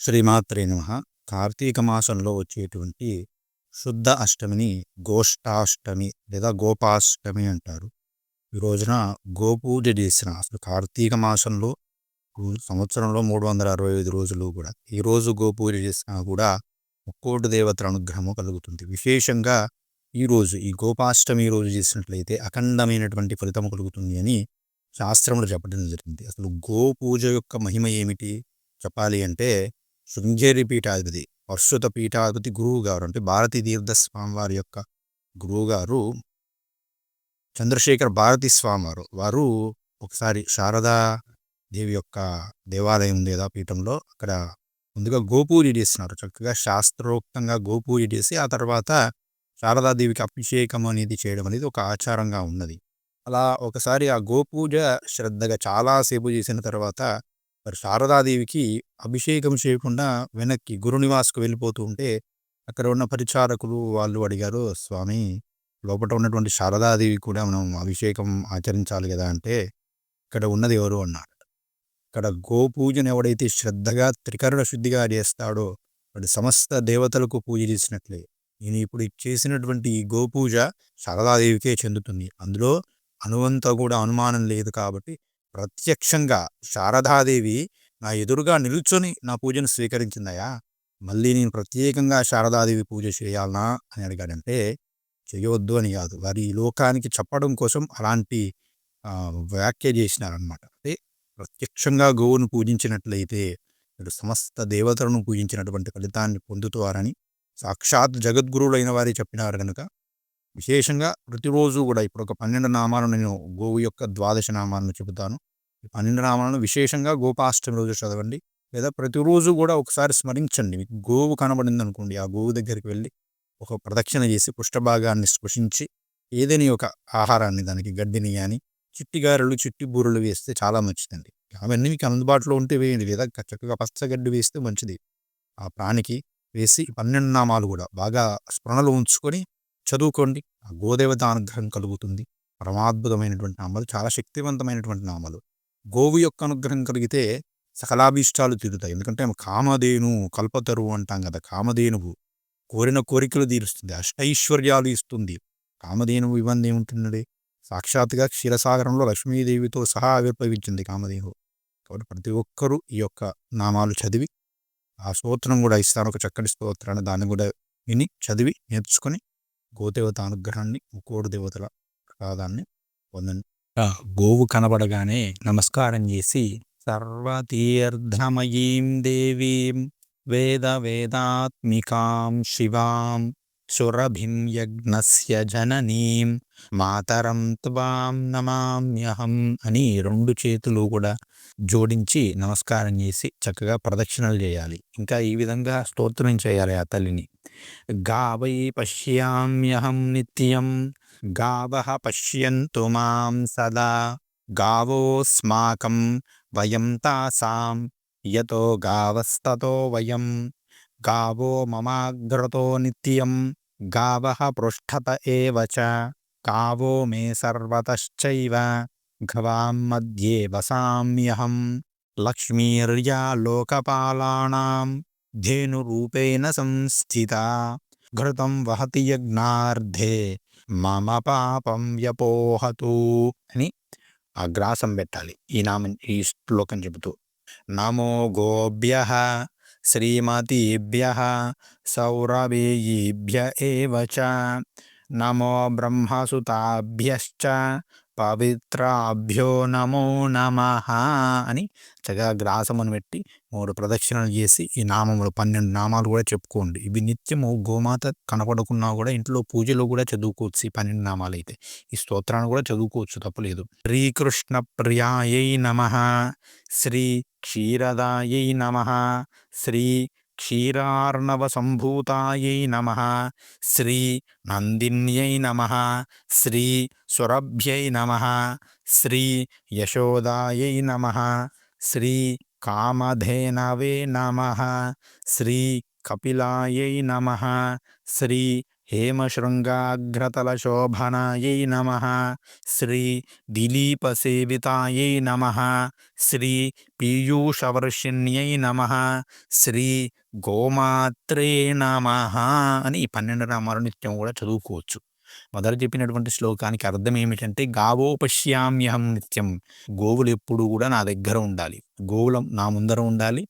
శ్రీమాత్రే నమః. కార్తీక మాసంలో వచ్చేటువంటి శుద్ధ అష్టమిని గోష్ఠాష్టమి లేదా గోపాష్టమి అంటారు. ఈ రోజున గోపూజ చేసిన అసలు కార్తీక మాసంలో సంవత్సరంలో 365 రోజులు కూడా ఈ రోజు గోపూజ చేసినా కూడా ముక్కోటి దేవతల అనుగ్రహము కలుగుతుంది. విశేషంగా ఈ గోపాష్టమి రోజు చేసినట్లయితే అఖండమైనటువంటి ఫలితం కలుగుతుంది అని శాస్త్రములు చెప్పడం జరిగింది. అసలు గోపూజ యొక్క మహిమ ఏమిటి చెప్పాలి అంటే, శృంగేరి పీఠాధిపతి వర్షుత పీఠాధిపతి గురువు గారు అంటే భారతీ తీర్థ స్వామి వారి యొక్క గురువు గారు చంద్రశేఖర భారతీ స్వామి వారు ఒకసారి శారదా దేవి యొక్క దేవాలయం ఉంది కదా పీఠంలో, అక్కడ ముందుగా గోపూజ చేస్తున్నారు. చక్కగా శాస్త్రోక్తంగా గోపూజ చేసి ఆ తర్వాత శారదాదేవికి అభిషేకం అనేది చేయడం అనేది ఒక ఆచారంగా ఉన్నది. అలా ఒకసారి ఆ గోపూజ శ్రద్ధగా చాలాసేపు చేసిన తర్వాత మరి శారదాదేవికి అభిషేకం చేయకుండా వెనక్కి గురునివాస్కు వెళ్ళిపోతూ ఉంటే అక్కడ ఉన్న పరిచారకులు వాళ్ళు అడిగారు, స్వామి లోపల ఉన్నటువంటి శారదాదేవి కూడా మనం అభిషేకం ఆచరించాలి కదా అంటే, ఇక్కడ ఉన్నది ఎవరు అన్నారు. ఇక్కడ గోపూజను ఎవడైతే శ్రద్ధగా త్రికరణ శుద్ధిగా చేస్తాడో వాడు సమస్త దేవతలకు పూజ చేసినట్లే. నేను ఇప్పుడు చేసినటువంటి ఈ గోపూజ శారదాదేవికే చెందుతుంది. అందులో అనువంత కూడా అనుమానం లేదు. కాబట్టి ప్రత్యక్షంగా శారదాదేవి నా ఎదురుగా నిల్చొని నా పూజను స్వీకరించిందయా, మళ్ళీ నేను ప్రత్యేకంగా శారదాదేవి పూజ చేయాలనా అని అడిగాడంటే, చేయవద్దు అని కాదు, వారి ఈ లోకానికి చెప్పడం కోసం అలాంటి వ్యాఖ్య చేసినారనమాట. అంటే ప్రత్యక్షంగా గోవును పూజించినట్లయితే మీరు సమస్త దేవతలను పూజించినటువంటి ఫలితాన్ని పొందుతారని సాక్షాత్ జగద్గురువులైన వారి చెప్పినారు కనుక విశేషంగా ప్రతిరోజు కూడా ఇప్పుడు ఒక 12 నామాలను నేను గోవు యొక్క 12 నామాలను చెబుతాను. ఈ 12 నామాలను విశేషంగా గోపాష్టమి రోజు చదవండి, లేదా ప్రతిరోజు కూడా ఒకసారి స్మరించండి. మీకు గోవు కనబడింది అనుకోండి, ఆ గోవు దగ్గరికి వెళ్ళి ఒక ప్రదక్షిణ చేసి పుష్టభాగాన్ని స్పృశించి ఏదైనా ఒక ఆహారాన్ని, దానికి గడ్డిని కానీ చిట్టి గారెలు చిట్టి బూరెలు వేస్తే చాలా మంచిదండి. అవన్నీ మీకు అందుబాటులో ఉంటే వేయండి, లేదా చక్కగా పచ్చగడ్డి వేస్తే మంచిది. ఆ ప్రాణికి వేసి 12 నామాలు కూడా బాగా స్మరణలో ఉంచుకొని చదువుకోండి. ఆ గోదేవత అనుగ్రహం కలుగుతుంది. పరమాద్భుతమైనటువంటి నామాలు, చాలా శక్తివంతమైనటువంటి నామాలు. గోవు యొక్క అనుగ్రహం కలిగితే సకలాభీష్టాలు తీరుతాయి. ఎందుకంటే కామధేను కల్పతరువు అంటాం కదా, కామధేనువు కోరిన కోరికలు తీరుస్తుంది, అష్టైశ్వర్యాలు ఇస్తుంది. కామధేనువు ఇవన్నీ ఏముంటున్నది, సాక్షాత్తుగా క్షీరసాగరంలో లక్ష్మీదేవితో సహా ఆవిర్భవించింది కామధేనువు. కాబట్టి ప్రతి ఒక్కరూ ఈ యొక్క నామాలు చదివి, ఆ స్తోత్రం కూడా ఇస్తాను, ఒక చక్కటి స్తోత్రాన్ని, దాన్ని కూడా విని చదివి నేర్చుకొని గోదేవత అనుగ్రహాన్ని, ముక్కోటి దేవతల ప్రసాదాన్ని పొందండి. గోవు కనబడగానే నమస్కారం చేసి సర్వతీర్థమయీం దేవీం వేద వేదాత్మికాం శివాం సురభిం యజ్ఞస్య జననీం మాతరం త్వాం నమామ్యహం అని 2 చేతులు కూడా జోడించి నమస్కారం చేసి చక్కగా ప్రదక్షిణలు చేయాలి. ఇంకా ఈ విధంగా స్తోత్రం చేయాలి ఆ తల్లిని. గావై పశ్యామ్యహం నిత్యం గావః పశ్యంతు మాం సదా గావోస్మాకం వయం తాసాం యతో గావస్తతో వయం గావో మమాగ్రతో నిత్యం గావః పృష్ఠత ఏవ చ గావో మే సర్వతశ్చైవ గవాం మధ్యే వసామ్యహం లక్ష్మీర్యా లోకపాలానాం ధేనురూపేణ సంస్థితా ఘృతం వహతి యజ్ఞార్థే మమ పాపం వ్యపోహతు అని ఆ గ్రాసం పెట్టాలి. ఈ శ్లోకం చెబుతూ నమో గోభ్యః శ్రీమతీభ్యః సౌరభేయీభ్య ఏవ చ నమో బ్రహ్మసుతాభ్యశ్చ పవిత్రాభ్యో నమో నమః అని చక్కగా గ్రాసమును పెట్టి 3 ప్రదక్షిణలు చేసి ఈ నామములు 12 నామాలు కూడా చెప్పుకోండి. ఇవి నిత్యము గోమాత కనపడకున్నా కూడా ఇంట్లో పూజలో కూడా చదువుకోవచ్చు. ఈ 12 నామాలు అయితే ఈ స్తోత్రాన్ని కూడా చదువుకోవచ్చు, తప్పలేదు. శ్రీకృష్ణ ప్రియాయై నమః, శ్రీ క్షీరదాయై నమః, శ్రీ క్షీరార్ణవ సంభూతాయై నమః, శ్రీ నందిన్యై నమః, శ్రీ సురభ్యై నమః, శ్రీ యశోదాయై నమః, శ్రీ కామధేనవే నమః, శ్రీ కపిలాయై నమః, శ్రీ హేమశృంగాగ్రతలశోభనాయై నమః. శ్రీ దిలీపసేవితాయై నమః. శ్రీ పీయూషవర్షిణ్యై నమః. శ్రీ గోమాత్రే నమః అని ఈ 12 నామాలు నిత్యం కూడా చదువుకోవచ్చు. మొదట చెప్పినటువంటి శ్లోకానికి అర్థం ఏమిటంటే, గావోపశ్యామ్యహం నిత్యం. గోవులు ఎప్పుడు కూడా నా దగ్గర ఉండాలి. గోవుల నా ముందర ఉండాలి.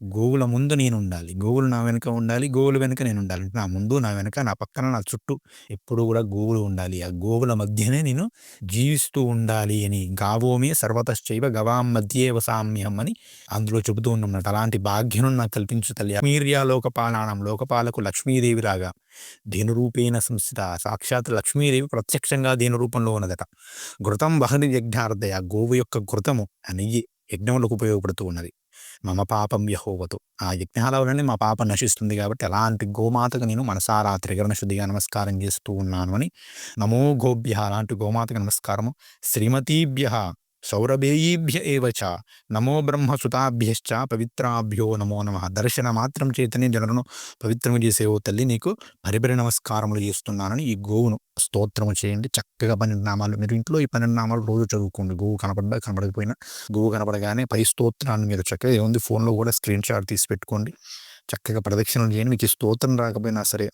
గోవుల ముందు నేను ఉండాలి. గోవులు నా వెనుక ఉండాలి. గోవుల వెనుక నేను ఉండాలి. నా ముందు, నా వెనక, నా పక్కన, నా చుట్టూ ఎప్పుడు కూడా గోవులు ఉండాలి. ఆ గోవుల మధ్యనే నేను జీవిస్తూ ఉండాలి అని. గావోమే సర్వతశ్చైవ గవాం మధ్యే వసామ్యహం అని అందులో చెబుతూ ఉన్నమాట. అలాంటి భాగ్యం నాకు కల్పించు తల్లి. మీర్యా లోకపాలానం, లోకపాలకు లక్ష్మీదేవి రాగా ధేనురూపేణ సంస్థిత. సాక్షాత్ లక్ష్మీదేవి ప్రత్యక్షంగా ధేను రూపంలో ఉన్నదట. ఘృతం వహని యజ్ఞార్థయ. గోవు యొక్క ఘృతము ఆ నెయ్యి యజ్ఞములకు ఉపయోగపడుతూ ఉన్నది. మమ పాపం యహోవతు. ఆ యజ్ఞాల వలనే మా పాపం నశిస్తుంది కాబట్టి అలాంటి గోమాతకు నేను మనసారా త్రికరణ శుద్ధిగా నమస్కారం చేస్తూ ఉన్నాను అని. నమో గోభ్య. అలాంటి గోమాతకు నమస్కారము. శ్రీమతీభ్య సౌరభేయీభ్య ఏవచ నమో బ్రహ్మసుతాభ్యశ్చ పవిత్రాభ్యో నమో నమః. దర్శన మాత్రం చేతనే జనులను పవిత్రము చేసే ఓ తల్లి, నీకు పరిపరి నమస్కారములు చేస్తున్నానని ఈ గోవును స్తోత్రము చేయండి. చక్కగా 12 నామాలు మీరు ఇంట్లో ఈ 12 నామాలు రోజు చదువుకోండి. గోవు కనపడ్డా కనపడకపోయినా గోవు కనపడగానే పై స్తోత్రాన్ని మీరు చక్కగా ఏముంది ఫోన్లో కూడా స్క్రీన్ షాట్ తీసి పెట్టుకోండి. చక్కగా ప్రదక్షిణలు చేయండి. మీకు ఈ స్తోత్రం రాకపోయినా సరే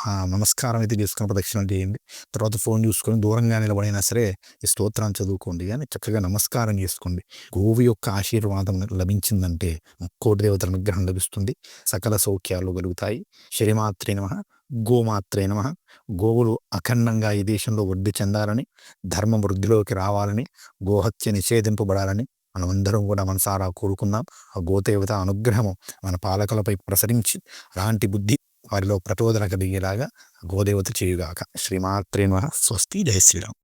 ఆ నమస్కారం అయితే చేసుకుని ప్రదక్షిణలు చేయండి. తర్వాత ఫోన్ చూసుకొని దూరంగా నిలబడినా సరే ఈ స్తోత్రాన్ని చదువుకోండి. కానీ చక్కగా నమస్కారం చేసుకోండి. గోవు యొక్క ఆశీర్వాదం లభించిందంటే కోటి దేవతల అనుగ్రహం లభిస్తుంది. సకల సౌఖ్యాలు కలుగుతాయి. శ్రీమాత్రే నమః. గోమాత్రే నమః. గోవులు అఖండంగా ఈ దేశంలో వృద్ధి చెందాలని, ధర్మం వృద్ధిలోకి రావాలని, గోహత్య నిషేధింపబడాలని మనమందరం కూడా మనసారా కోరుకుందాం. ఆ గోదేవత అనుగ్రహము మన పాలకులపై ప్రసరించి అలాంటి బుద్ధి వారిలో ప్రచోదన కలిగేలాగా గోదేవత చేయుగాక. శ్రీమాత్రే నమః. స్వస్తి. జై శ్రీరామ్.